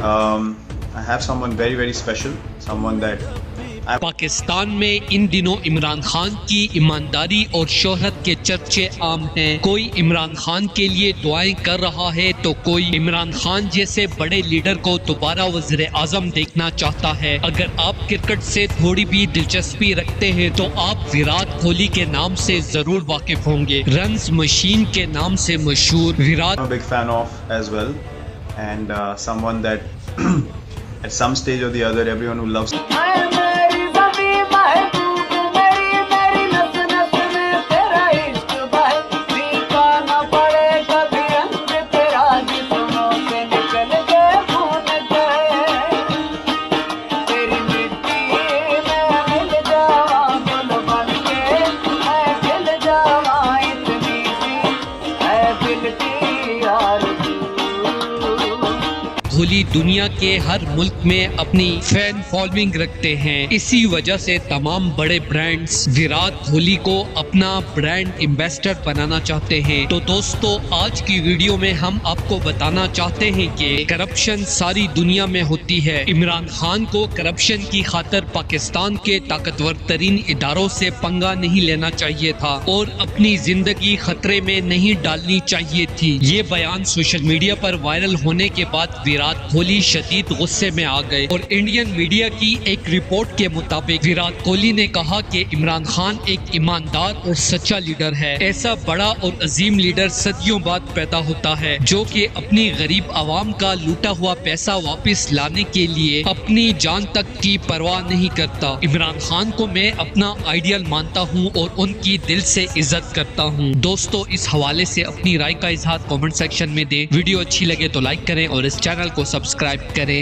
I have someone very special, someone that Pakistan में इन दिनों इमरान खान की ईमानदारी और शोहरत के चर्चे आम हैं। कोई इमरान खान के लिए दुआएं कर रहा है तो कोई इमरान खान जैसे बड़े लीडर को दोबारा वज़ीर आज़म देखना चाहता है। अगर आप क्रिकेट से थोड़ी भी दिलचस्पी रखते हैं तो आप विराट कोहली के नाम से जरूर वाकिफ होंगे। रन्स मशीन के नाम से मशहूर Virat I'm a big fan of as well, and someone that at some stage or the other, everyone who loves Kohli दुनिया के हर मुल्क में अपनी फैन फॉलोइंग रखते हैं। इसी वजह से तमाम बड़े ब्रांड्स विराट कोहली को अपना ब्रांड एम्बेसडर बनाना चाहते हैं। तो दोस्तों, आज की वीडियो में हम आपको बताना चाहते हैं कि करप्शन सारी दुनिया में होती है। इमरान खान को करप्शन की खातिर पाकिस्तान के ताकतवर तरीन इदारों से पंगा नहीं लेना चाहिए था और अपनी जिंदगी खतरे में नहीं डालनी चाहिए थी। ये बयान सोशल मीडिया पर वायरल होने के बाद विराट कोहली शदीद गुस्से में आ गए और इंडियन मीडिया की एक रिपोर्ट के मुताबिक विराट कोहली ने कहा कि इमरान खान एक ईमानदार और सच्चा लीडर है। ऐसा बड़ा और अजीम लीडर सदियों बाद पैदा होता है जो कि अपनी गरीब आवाम का लूटा हुआ पैसा वापस लाने के लिए अपनी जान तक की परवाह नहीं करता। इमरान खान को मैं अपना आइडियल मानता हूँ और उनकी दिल से इज्जत करता हूँ। दोस्तों, इस हवाले से अपनी राय का इजहार कमेंट सेक्शन में दें। वीडियो अच्छी लगे तो लाइक करें और इस चैनल को सब्सक्राइब करें।